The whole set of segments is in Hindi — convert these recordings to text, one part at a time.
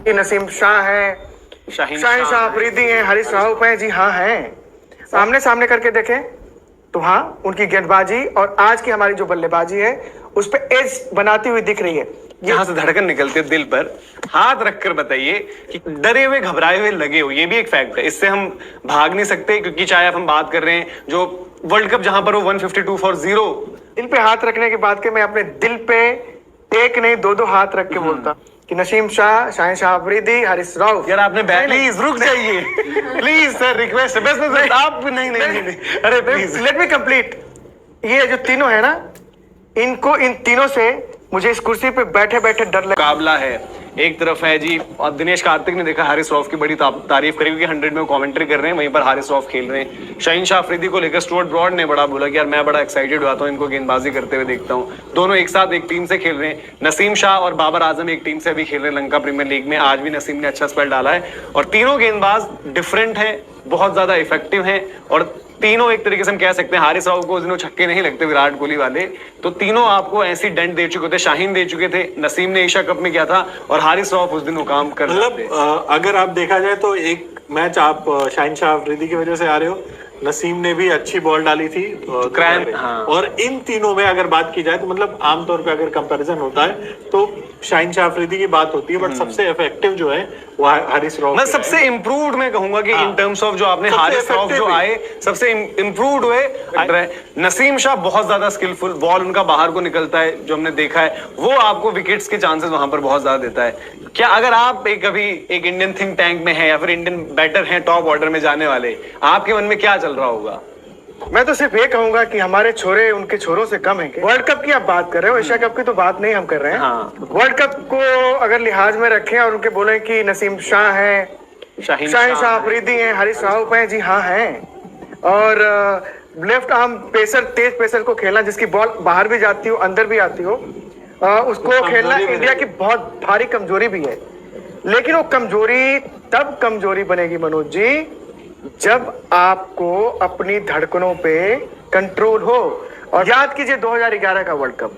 नसीम शाह है, शाहीन शाह अफरीदी है, हारिस राउफ है। जी हाँ है, सामने सामने करके देखें तो हाँ, उनकी गेंदबाजी और आज की हमारी जो बल्लेबाजी है उस पर एज बनाती हुई दिख रही है। यहाँ से धड़कन निकलती है दिल पर। हाथ रखकर बताइए कि डरे हुए घबराए हुए लगे हो, ये भी एक फैक्ट है, इससे हम भाग नहीं सकते। क्योंकि चाहे हम बात कर रहे हैं जो वर्ल्ड कप जहां पर वो 152 फॉर 0, दिल पे हाथ रखने की बात के मैं अपने दिल पे एक नहीं दो हाथ रख के बोलता कि नसीम शाह, शाहीन शाह अफरीदी, हारिस राउफ। यार आपने प्लीज रुक जाइए प्लीज सर, रिक्वेस्ट बस आप नहीं, अरे प्लीज लेट मी कंप्लीट। ये जो तीनों है ना, इनको इन तीनों से मुझे इस कुर्सी पे बैठे बैठे डर लगा। मुकाबला है, एक तरफ है जी, और दिनेश कार्तिक ने देखा हारिस रऊफ की बड़ी तारीफ करी क्योंकि 100 में वो कमेंट्री कर रहे हैं, वहीं पर हारिस रऊफ खेल रहे हैं। शाहीन शाह अफरीदी को लेकर स्टुअर्ट ब्रॉड ने बड़ा बोला कि यार मैं बड़ा एक्साइटेड हुआ था इनको गेंदबाजी करते हुए देखता हूं। दोनों एक साथ एक टीम से खेल रहे हैं। नसीम शाह और बाबर आजम एक टीम से भी खेल रहे हैं लंका प्रीमियर लीग में। आज भी नसीम ने अच्छा स्पेल डाला है और तीनों गेंदबाज डिफरेंट है, बहुत ज्यादा इफेक्टिव है और तीनों एक तरीके से हम कह सकते हैं हारिस राव को उस दिन छक्के नहीं लगते विराट कोहली वाले, तो तीनों आपको ऐसी डेंट दे चुके थे। शाहीन दे चुके थे, नसीम ने एशिया कप में किया था और हारिस राव उस दिन वो काम कर मतलब अगर आप देखा जाए तो एक मैच आप शाहीन शाह अफरीदी की वजह से आ रहे हो, नसीम ने भी अच्छी बॉल डाली थी हाँ। और इन तीनों में अगर बात की जाए तो मतलब आमतौर पे अगर कंपैरिजन होता है तो शाहीन शाह अफरीदी की बात होती है, बट सबसे इफेक्टिव जो है वो हारिस राव। मैं सबसे इम्प्रूव्ड मैं कहूंगा कि इन टर्म्स ऑफ जो आपने हारिस राव जो आए सबसे इम्प्रूव्ड हुए। नसीम शाह बहुत ज्यादा स्किलफुल, बॉल उनका बाहर को निकलता है जो हमने देखा है, वो आपको विकेट्स के चांसेस वहां पर बहुत ज्यादा देता है। क्या अगर आप कभी एक इंडियन थिंक टैंक में है या फिर इंडियन बैटर हैं टॉप ऑर्डर में जाने वाले, आपके मन में क्या चल रहा होगा? मैं तो सिर्फ ये कहूंगा कि हमारे छोरे उनके छोरों से कम है। वर्ल्ड कप की आप बात कर रहे हो, एशिया कप की तो बात नहीं हम कर रहे हैं। हाँ। वर्ल्ड कप को अगर लिहाज में रखें और उनके बोले कि नसीम शाह है, शाहीन शाह अफरीदी है, हारिस राउफ है। जी हाँ है, और लेफ्ट आर्म पेसर, तेज पेसर को खेलना जिसकी बॉल बाहर भी जाती हो अंदर भी आती हो, उसको खेलना इंडिया की बहुत भारी कमजोरी भी है। लेकिन वो कमजोरी तब कमजोरी बनेगी मनोज जी जब आपको अपनी धड़कनों पे कंट्रोल हो। और याद कीजिए 2011 का वर्ल्ड कप,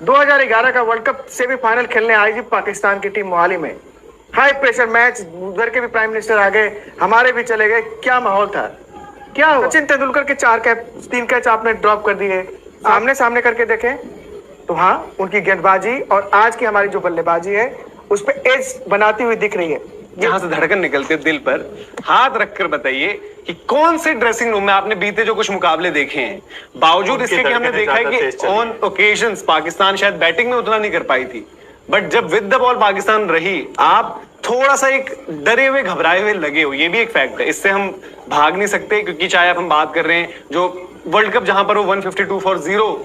2011 का वर्ल्ड कप सेमीफाइनल खेलने आई थी पाकिस्तान की टीम मोहाली में। हाई प्रेशर मैच, उधर के भी प्राइम मिनिस्टर आ गए, हमारे भी चले गए। क्या माहौल था, क्या हुआ? सचिन तेंदुलकर के 3 कैच आपने ड्रॉप कर दिए। सामने सामने करके देखें तो हाँ, उनकी गेंदबाजी और आज की हमारी जो बल्लेबाजी है उस पर एज बनाती हुई दिख रही है। यहाँ से धड़कन निकलती है दिल पर। हाथ रखकर बताइए कि कौन से ड्रेसिंग रूम में आपने बीते जो कुछ मुकाबले देखे हैं, बावजूद इसके कि हमने देखा है कि ऑन ओकेजन्स पाकिस्तान शायद बैटिंग में उतना नहीं कर पाई थी, बट जब विद द बॉल पाकिस्तान रही, आप थोड़ा सा एक डरे हुए घबराए हुए लगे हो, ये भी एक फैक्ट है, इससे हम भाग नहीं सकते। क्योंकि चाहे हम बात कर रहे हैं जो वर्ल्ड कप जहां पर वो 152 फॉर 0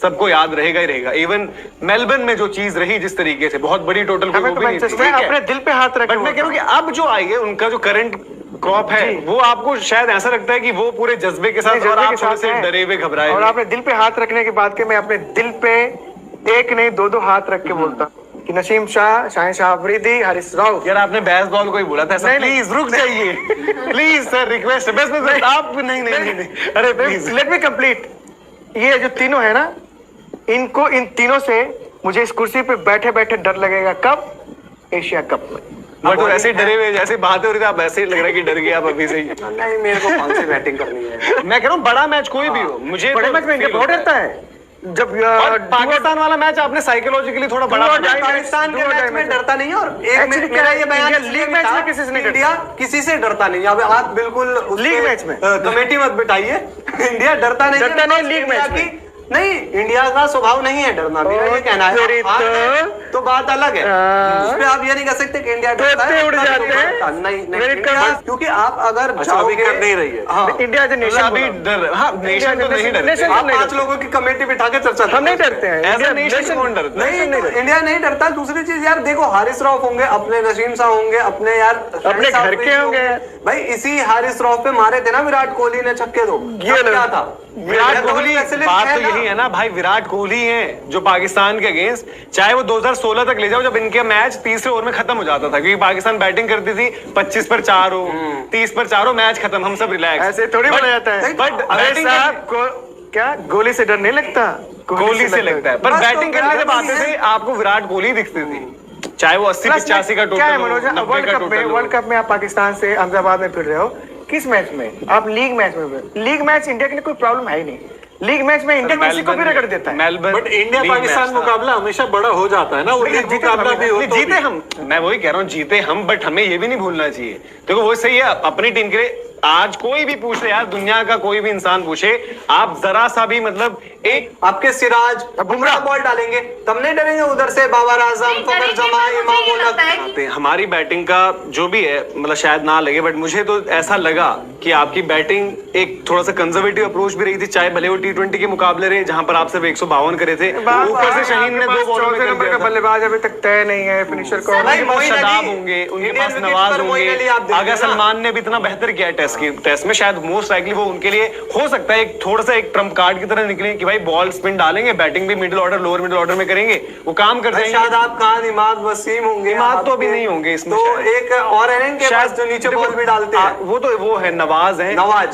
सबको याद रहेगा ही रहेगा। इवन मेलबर्न में जो चीज रही जिस तरीके से, बहुत बड़ी टोटल को अपने दिल पे हाथ रख, बट मैं कह रहा हूं कि अब जो आई है उनका जो करंट क्रॉप है वो आपको शायद ऐसा लगता है कि वो पूरे जज्बे के साथ और आप थोड़े से डरे हुए घबराए। और आपने दिल पे हाथ रखने की बात के मैं अपने दिल पे एक नहीं दो हाथ रख के बोलता कि नसीम शाह, शाहीन शाह अफरीदी, हारिस राउफ। यार आपने बैस बॉल को ही बोला था, प्लीज रुक जाइए प्लीज सर, रिक्वेस्ट है बस आप नहीं, अरे प्लीज लेट मी कंप्लीट। ये जो तीनों है ना, इनको इन तीनों से मुझे इस कुर्सी पे बैठे बैठे डर लगेगा। कब? एशिया कप में। बट वो ऐसे डरे हुए, जैसे बातें हो रही थी, आप ऐसे लग रहा है कि डर गए आप अभी से ही। नहीं, मेरे को कौन सी बैटिंग करनी है? मैं कह रहा हूँ बड़ा मैच कोई भी हो, मुझे बड़े मैच में इंडिया बहुत डरता है। जब पाकिस्तान वाला मैच आपने साइकोलॉजिकली थोड़ा बड़ा, पाकिस्तान के मैच में डरता नहीं है। और एक मेरा ये बयान, लीग मैच में किसी से नहीं, इंडिया किसी से डरता नहीं। अब आप बिल्कुल लीग मैच में कमेटी मत बिठाइए। इंडिया डरता नहीं लीग मैच में। नहीं, इंडिया का स्वभाव नहीं है डरना, मेरा ये कहना है। तो बात अलग है, उस पे आप ये नहीं कह सकते कि इंडिया डरता है। उड़ जाते हैं। नहीं, क्योंकि आप अगर अभी कर नहीं रही है इंडिया जो नेशन अभी डर, हाँ नेशन तो नहीं डरते। आप 5 लोगों की कमेटी बिठा के चर्चा, हम नहीं डरते हैं। नेशन कौन डरता है? नहीं, इंडिया नहीं डरता। दूसरी चीज यार देखो, हारिस राव होंगे अपने, नसीम शाह होंगे अपने, यार अपने घर के होंगे भाई। इसी हारिस राव पे मारे थे ना विराट कोहली ने छक्के 2। क्या था? विराट कोहली, बात तो यही है ना भाई, विराट कोहली हैं जो पाकिस्तान के अगेंस्ट, चाहे वो 2016 तक ले जाओ जब इनके मैच तीसरे ओवर में खत्म हो जाता था, क्योंकि पाकिस्तान बैटिंग करती थी 25 पर 4 हो, 30 पर 4 हो, मैच खत्म, हम सब रिलैक्स। ऐसे थोड़ी बोला जाता है। बट बैटिंग को क्या गोली से डर नहीं लगता? कोहली से लगता है, पर बैटिंग करने जब आते थे आपको विराट कोहली दिखती थी। चाहे वो 80-85 का क्या है टोटल मनोज, हो, 90 का टोटल हो। वर्ल्ड कप में आप पाकिस्तान से अहमदाबाद में फिर रहे हो, किस मैच में आप लीग मैच में, लीग मैच इंडिया के लिए कोई प्रॉब्लम है ही नहीं, लीग मैच में इंडिया किसी को भी रगड़ देता है। Melbourne but India league Pakistan match था। मुकाबला हमेशा बड़ा हो जाता है ना, वो लीग मुकाबला भी हो नहीं, तो जीते भी। हम, मैं वही कह रहा हूँ जीते हम, बट हमें ये भी नहीं भूलना चाहिए। देखो वो सही है अपनी टीम के लिए, आज कोई भी पूछे यार, दुनिया का कोई भी इंसान पूछे, आप जरा सा भी मतलब एक आपके सिराज बुमराह बॉल डालेंगे तब नहीं डरेंगे उधर से बाबर आजम फकर जमा इमाम उलग आते हैं। हमारी बैटिंग का जो भी है मतलब शायद ना लगे, बट मुझे तो ऐसा लगा कि आपकी बैटिंग एक थोड़ा सा कंजर्वेटिव अप्रोच भी रही थी, चाहे भले वो T20 के मुकाबले रहे जहां पर आप सिर्फ 152 करे थे, ऊपर से शाहीन ने 2 बॉलों में कर नंबर दिया का था। बल्लेबाज अभी तक तय नहीं है, फिनिशर को उनके पास मोइन शदाब अली, होंगे, उनके इंडियन पास विकेट नवाज पर मोइन अली आप होंगे, देखिए आगा ना। सलमान ने भी इतना बेहतर किया है टेस्ट में, शायद मोस्ट लाइकली वो उनके लिए हो सकता है एक थोड़ा सा एक ट्रम्प कार्ड की तरह निकले कि भाई बॉल स्पिन डालेंगे, बैटिंग भी middle order lower middle order में करेंगे, वो काम कर जाएंगे। शादाब खान इमाद वसीम होंगे, इमाद तो अभी आपके- नहीं होंगे इसमें तो शायद। एक और इनिंग के पास जो नीचे बॉल भी डालते हैं वो तो वो है नवाज है, नवाज